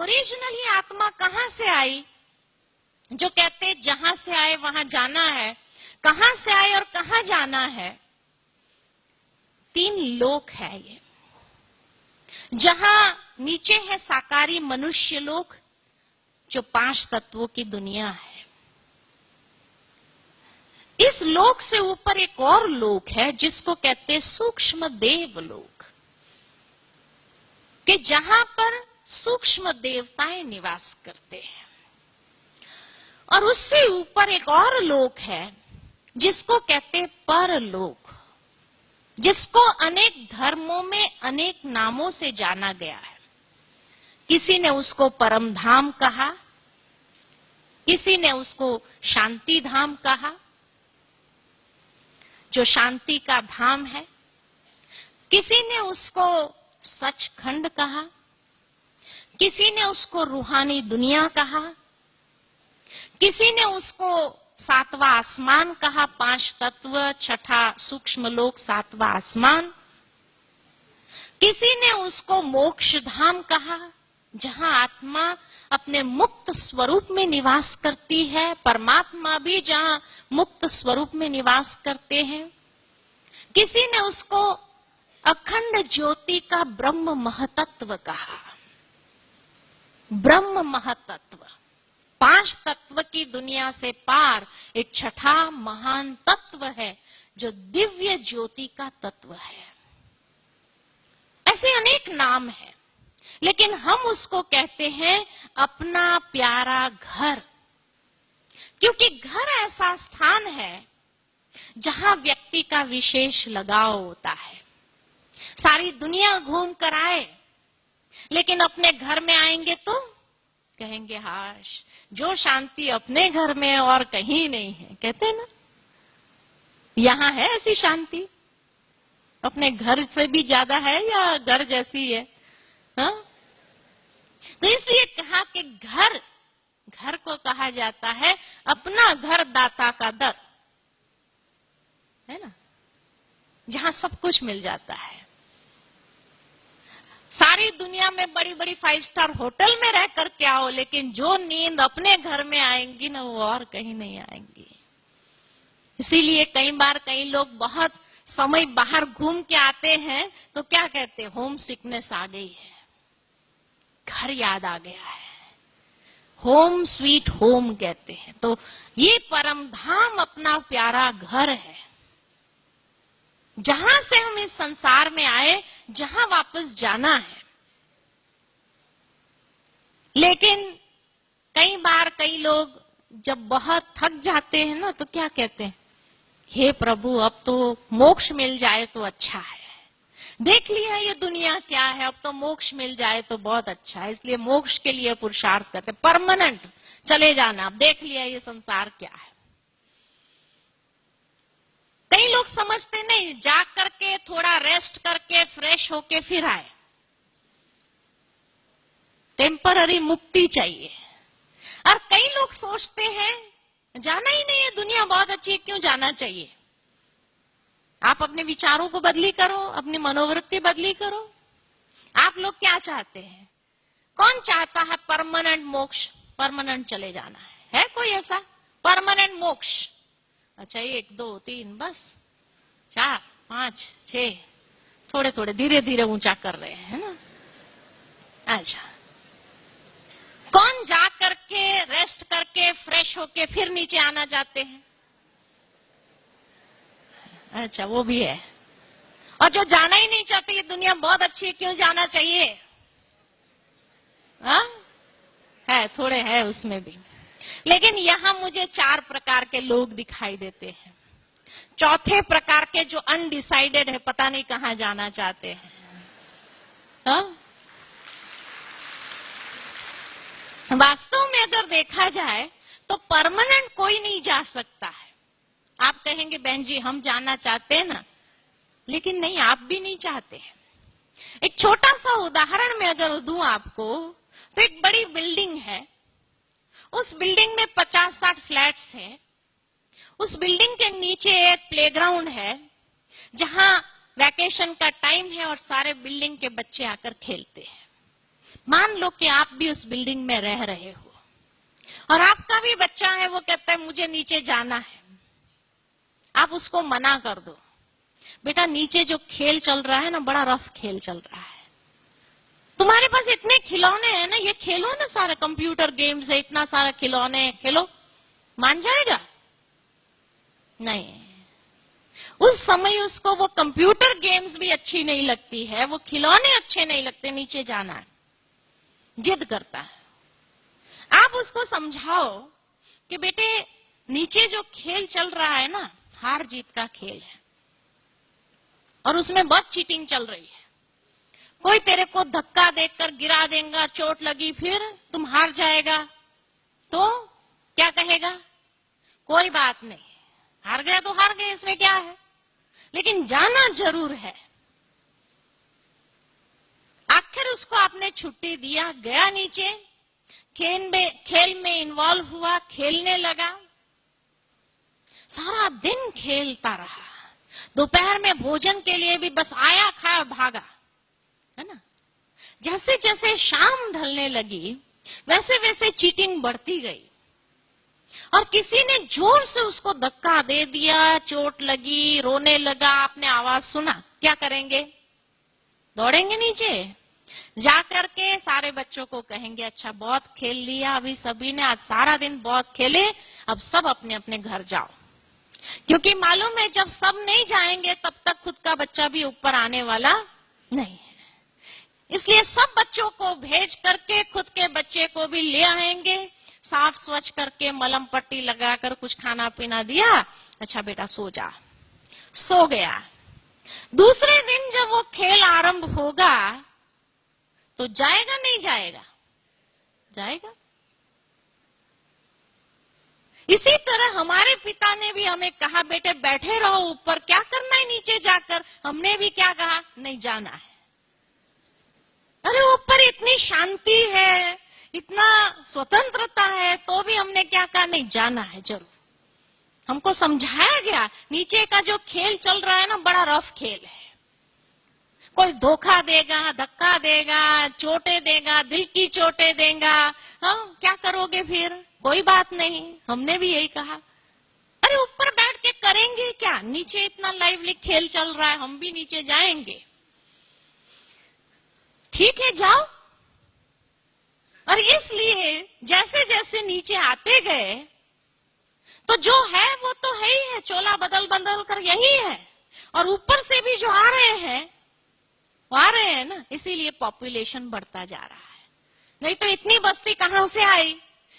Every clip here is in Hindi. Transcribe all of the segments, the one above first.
ओरिजिनली आत्मा कहां से आई? जो कहते जहां से आए वहां जाना है, कहां से आए और कहां जाना है? 3 लोक है ये। जहां नीचे है साकारी मनुष्य लोक, जो 5 तत्वों की दुनिया है। इस लोक से ऊपर एक और लोक है जिसको कहते सूक्ष्म देव लोक, कि जहां पर सूक्ष्म देवताएं निवास करते हैं। और उससे ऊपर एक और लोक है जिसको कहते परलोक, जिसको अनेक धर्मों में अनेक नामों से जाना गया है। किसी ने उसको परम धाम कहा, किसी ने उसको शांति धाम कहा, जो शांति का धाम है। किसी ने उसको सचखंड कहा, किसी ने उसको रूहानी दुनिया कहा, किसी ने उसको 7वां आसमान कहा, 5 तत्व, 6ठा सूक्ष्म लोक, 7वां आसमान। किसी ने उसको मोक्ष धाम कहा, जहां आत्मा अपने मुक्त स्वरूप में निवास करती है, परमात्मा भी जहां मुक्त स्वरूप में निवास करते हैं। किसी ने उसको अखंड ज्योति का ब्रह्म महतत्व कहा। ब्रह्म महतत्व 5 तत्व की दुनिया से पार एक 6ठा महान तत्व है, जो दिव्य ज्योति का तत्व है। ऐसे अनेक नाम हैं, लेकिन हम उसको कहते हैं अपना प्यारा घर, क्योंकि घर ऐसा स्थान है जहां व्यक्ति का विशेष लगाव होता है। सारी दुनिया घूम कर आए, लेकिन अपने घर में आएंगे तो कहेंगे हाश, जो शांति अपने घर में है और कहीं नहीं है। कहते हैं ना, यहां है ऐसी शांति, अपने घर से भी ज्यादा है या घर जैसी है? हा? तो इसलिए कहा कि घर को कहा जाता है अपना घर दाता का दर, है ना, जहां सब कुछ मिल जाता है। सारी दुनिया में बड़ी बड़ी 5 स्टार होटल में रह कर के आओ, लेकिन जो नींद अपने घर में आएंगी ना, वो और कहीं नहीं आएंगी। इसीलिए कई बार कई लोग बहुत समय बाहर घूम के आते हैं तो क्या कहते हैं, होम सिकनेस आ गई है, घर याद आ गया है, होम स्वीट होम कहते हैं। तो ये परम धाम अपना प्यारा घर है, जहां से हम इस संसार में आए, जहां वापस जाना है। लेकिन कई बार कई लोग जब बहुत थक जाते हैं ना, तो क्या कहते हैं, हे प्रभु अब तो मोक्ष मिल जाए तो अच्छा है, देख लिया ये दुनिया क्या है, अब तो मोक्ष मिल जाए तो बहुत अच्छा है। इसलिए मोक्ष के लिए पुरुषार्थ करते, परमानेंट चले जाना, अब देख लिया ये संसार क्या है। कई लोग समझते नहीं, जा करके थोड़ा रेस्ट करके फ्रेश होके फिर आए, टेम्पररी मुक्ति चाहिए। और कई लोग सोचते हैं जाना ही नहीं है, दुनिया बहुत अच्छी है, क्यों जाना चाहिए। आप अपने विचारों को बदली करो, अपनी मनोवृत्ति बदली करो। आप लोग क्या चाहते हैं? कौन चाहता है परमानेंट मोक्ष, परमानेंट चले जाना है कोई ऐसा परमानेंट मोक्ष? अच्छा 1 2 3 बस 4 5 6 थोड़े थोड़े धीरे धीरे ऊंचा कर रहे हैं ना। अच्छा, कौन जा करके रेस्ट करके फ्रेश होके फिर नीचे आना चाहते हैं? अच्छा, वो भी है। और जो जाना ही नहीं चाहते, ये दुनिया बहुत अच्छी है, क्यों जाना चाहिए? हाँ है, थोड़े है उसमें भी। लेकिन यहां मुझे 4 प्रकार के लोग दिखाई देते हैं। चौथे प्रकार के जो अनडिसाइडेड है, पता नहीं कहां जाना चाहते हैं। हाँ? वास्तव में अगर देखा जाए तो परमानेंट कोई नहीं जा सकता है। आप कहेंगे बहन जी हम जाना चाहते हैं ना, लेकिन नहीं, आप भी नहीं चाहते हैं। एक छोटा सा उदाहरण में अगर दूं आपको, तो एक बड़ी बिल्डिंग है, उस बिल्डिंग में 50-60 फ्लैट्स हैं। उस बिल्डिंग के नीचे एक प्लेग्राउंड है, जहां वैकेशन का टाइम है और सारे बिल्डिंग के बच्चे आकर खेलते हैं। मान लो कि आप भी उस बिल्डिंग में रह रहे हो और आपका भी बच्चा है, वो कहता है मुझे नीचे जाना है। आप उसको मना कर दो, बेटा नीचे जो खेल चल रहा है ना, बड़ा रफ खेल चल रहा है, तुम्हारे पास इतने खिलौने हैं ना, ये खेलो ना, सारे कंप्यूटर गेम्स है, इतना सारा खिलौने, खेलो। मान जाएगा? नहीं। उस समय उसको वो कंप्यूटर गेम्स भी अच्छी नहीं लगती है, वो खिलौने अच्छे नहीं लगते, नीचे जाना है, जिद करता है। आप उसको समझाओ कि बेटे नीचे जो खेल चल रहा है ना, हार जीत का खेल है और उसमें बहुत चीटिंग चल रही है। कोई तेरे को धक्का देकर गिरा देगा, चोट लगी, फिर तुम हार जाएगा तो क्या कहेगा? कोई बात नहीं, हार गया तो हार गए, इसमें क्या है, लेकिन जाना जरूर है। आखिर उसको आपने छुट्टी दिया, गया नीचे, खेल में इन्वॉल्व हुआ, खेलने लगा, सारा दिन खेलता रहा। दोपहर में भोजन के लिए भी बस आया, खाया, भागा, है ना। जैसे जैसे शाम ढलने लगी वैसे वैसे चीटिंग बढ़ती गई और किसी ने जोर से उसको धक्का दे दिया, चोट लगी, रोने लगा, आपने आवाज सुना, क्या करेंगे? दौड़ेंगे नीचे, जाकर के सारे बच्चों को कहेंगे अच्छा बहुत खेल लिया, अभी सभी ने आज सारा दिन बहुत खेले, अब सब अपने अपने घर जाओ। क्योंकि मालूम है जब सब नहीं जाएंगे तब तक खुद का बच्चा भी ऊपर आने वाला नहीं है, इसलिए सब बच्चों को भेज करके खुद के बच्चे को भी ले आएंगे, साफ स्वच्छ करके मलहम पट्टी लगाकर कुछ खाना पीना दिया, अच्छा बेटा सो जा, सो गया। दूसरे दिन जब वो खेल आरंभ होगा तो जाएगा नहीं जाएगा? जाएगा। इसी तरह हमारे पिता ने भी हमें कहा बेटे बैठे रहो ऊपर, क्या करना है नीचे जाकर? हमने भी क्या कहा? नहीं जाना है। अरे ऊपर इतनी शांति है, इतना स्वतंत्रता है, तो भी हमने क्या कहा? नहीं जाना है जरूर। हमको समझाया गया नीचे का जो खेल चल रहा है ना, बड़ा रफ खेल है, कोई धोखा देगा, धक्का देगा, चोटें देगा, दिल की चोटें देगा, हाँ क्या करोगे फिर? कोई बात नहीं, हमने भी यही कहा। अरे ऊपर बैठ के करेंगे क्या, नीचे इतना लाइवली खेल चल रहा है, हम भी नीचे जाएंगे। ठीक है जाओ। और इसलिए जैसे जैसे नीचे आते गए तो जो है वो तो है ही है, चोला बदल बदल कर यही है, और ऊपर से भी जो आ रहे हैं वो आ रहे हैं ना, इसीलिए पॉपुलेशन बढ़ता जा रहा है। नहीं तो इतनी बस्ती कहां से आई,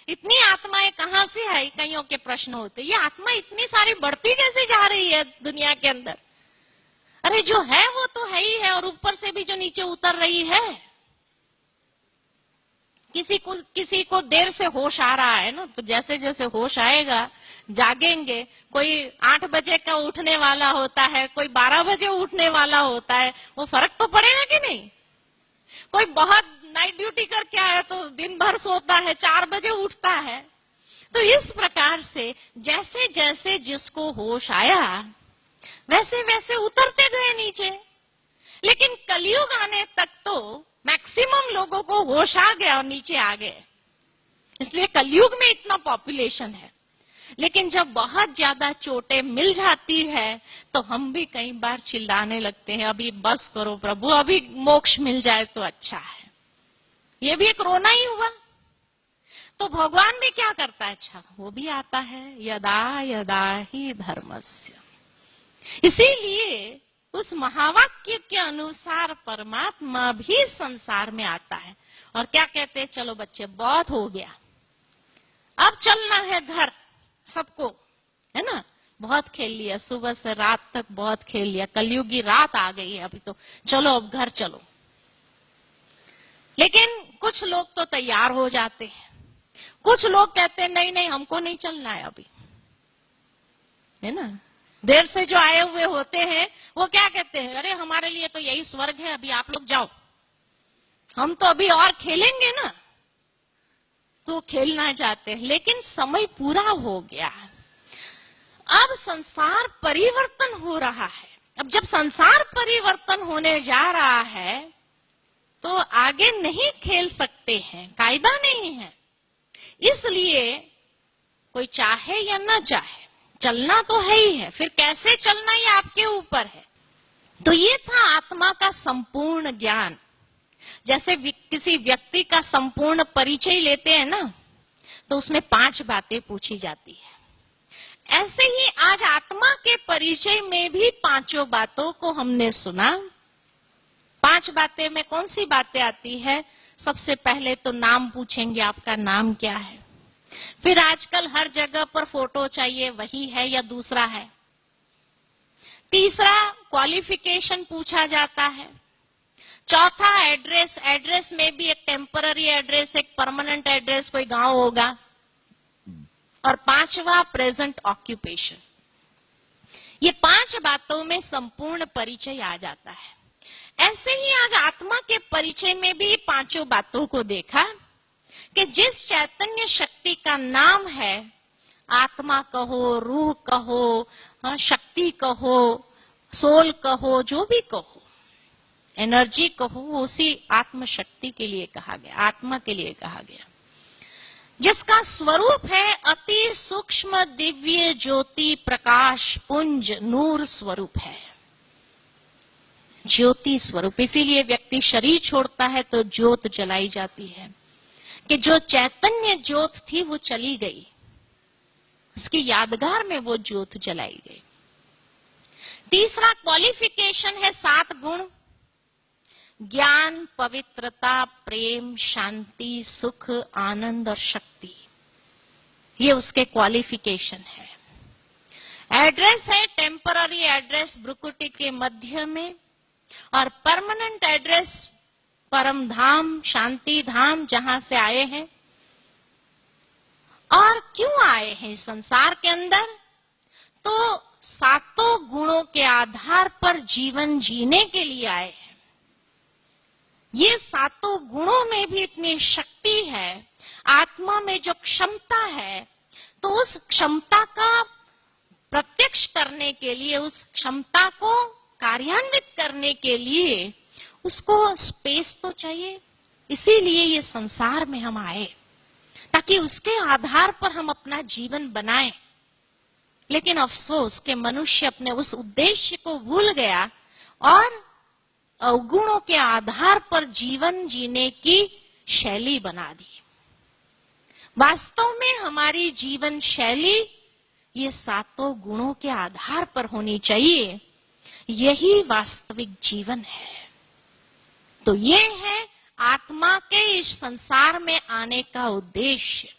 इतनी आत्माएं कहां से आई? कईयों के प्रश्न होते, ये आत्मा इतनी सारी बढ़ती कैसे जा रही है दुनिया के अंदर? अरे जो है वो तो है ही है, और ऊपर से भी जो नीचे उतर रही है। किसी को देर से होश आ रहा है ना, तो जैसे जैसे होश आएगा जागेंगे, कोई 8 बजे का उठने वाला होता है, कोई 12 बजे उठने वाला होता है, वो फर्क तो पड़ेगा कि नहीं? कोई बहुत नाइट ड्यूटी करके आया तो दिन भर सोता है, 4 बजे उठता है। तो इस प्रकार से जैसे जैसे जिसको होश आया वैसे वैसे उतरते गए नीचे। लेकिन कलयुग आने तक तो मैक्सिमम लोगों को होश आ गया और नीचे आ गए, इसलिए कलयुग में इतना पॉपुलेशन है। लेकिन जब बहुत ज्यादा चोटें मिल जाती है तो हम भी कई बार चिल्लाने लगते हैं, अभी बस करो प्रभु, अभी मोक्ष मिल जाए तो अच्छा है। ये भी एक रोना ही हुआ। तो भगवान भी क्या करता है? अच्छा वो भी आता है, यदा यदा ही धर्मस्य। इसीलिए उस महावाक्य के अनुसार परमात्मा भी संसार में आता है और क्या कहते हैं? चलो बच्चे बहुत हो गया, अब चलना है घर सबको, है ना। बहुत खेल लिया, सुबह से रात तक बहुत खेल लिया, कलयुगी रात आ गई है अभी, तो चलो अब घर चलो। लेकिन कुछ लोग तो तैयार हो जाते हैं, कुछ लोग कहते हैं नहीं नहीं हमको नहीं चलना है अभी, है ना। देर से जो आए हुए होते हैं वो क्या कहते हैं? अरे हमारे लिए तो यही स्वर्ग है, अभी आप लोग जाओ, हम तो अभी और खेलेंगे ना। तो खेलना चाहते हैं, लेकिन समय पूरा हो गया, अब संसार परिवर्तन हो रहा है। अब जब संसार परिवर्तन होने जा रहा है तो आगे नहीं खेल सकते हैं, कायदा नहीं है। इसलिए कोई चाहे या ना चाहे चलना तो है ही है, फिर कैसे चलना ये आपके ऊपर है। तो ये था आत्मा का संपूर्ण ज्ञान। जैसे किसी व्यक्ति का संपूर्ण परिचय लेते हैं ना, तो उसमें 5 बातें पूछी जाती है। ऐसे ही आज आत्मा के परिचय में भी 5 बातों को हमने सुना। 5 बातें में कौन सी बातें आती है? सबसे पहले तो नाम पूछेंगे, आपका नाम क्या है। फिर आजकल हर जगह पर फोटो चाहिए, वही है या दूसरा है। तीसरा क्वालिफिकेशन पूछा जाता है। चौथा एड्रेस, एड्रेस में भी एक टेम्पररी एड्रेस, एक परमानेंट एड्रेस, कोई गांव होगा। और 5वां प्रेजेंट ऑक्यूपेशन। ये 5 बातों में संपूर्ण परिचय आ जाता है। ऐसे ही आज आत्मा के परिचय में भी 5 बातों को देखा कि जिस चैतन्य शक्ति का नाम है, आत्मा कहो, रूह कहो, शक्ति कहो, सोल कहो, जो भी कहो, एनर्जी कहो, उसी आत्म शक्ति के लिए कहा गया, आत्मा के लिए कहा गया, जिसका स्वरूप है अति सूक्ष्म दिव्य ज्योति प्रकाश पुंज नूर स्वरूप है, ज्योति स्वरूप। इसीलिए व्यक्ति शरीर छोड़ता है तो ज्योत जलाई जाती है कि जो चैतन्य ज्योत थी वो चली गई, उसकी यादगार में वो ज्योत जलाई गई। तीसरा क्वालिफिकेशन है 7 गुण, ज्ञान, पवित्रता, प्रेम, शांति, सुख, आनंद और शक्ति। ये उसके क्वालिफिकेशन है। एड्रेस है टेम्पररी एड्रेस भ्रुकुटी के मध्य में, और परमानेंट एड्रेस परम धाम, शांति धाम, जहां से आए हैं। और क्यों आए हैं इस संसार के अंदर? तो 7 गुणों के आधार पर जीवन जीने के लिए आए हैं। ये 7 गुणों में भी इतनी शक्ति है, आत्मा में जो क्षमता है, तो उस क्षमता का प्रत्यक्ष करने के लिए, उस क्षमता को कार्यान्वित करने के लिए उसको स्पेस तो चाहिए। इसीलिए ये संसार में हम आए, ताकि उसके आधार पर हम अपना जीवन बनाएं। लेकिन अफसोस कि मनुष्य अपने उस उद्देश्य को भूल गया और अवगुणों के आधार पर जीवन जीने की शैली बना दी। वास्तव में हमारी जीवन शैली ये 7 गुणों के आधार पर होनी चाहिए। यही वास्तविक जीवन है। तो ये है आत्मा के इस संसार में आने का उद्देश्य।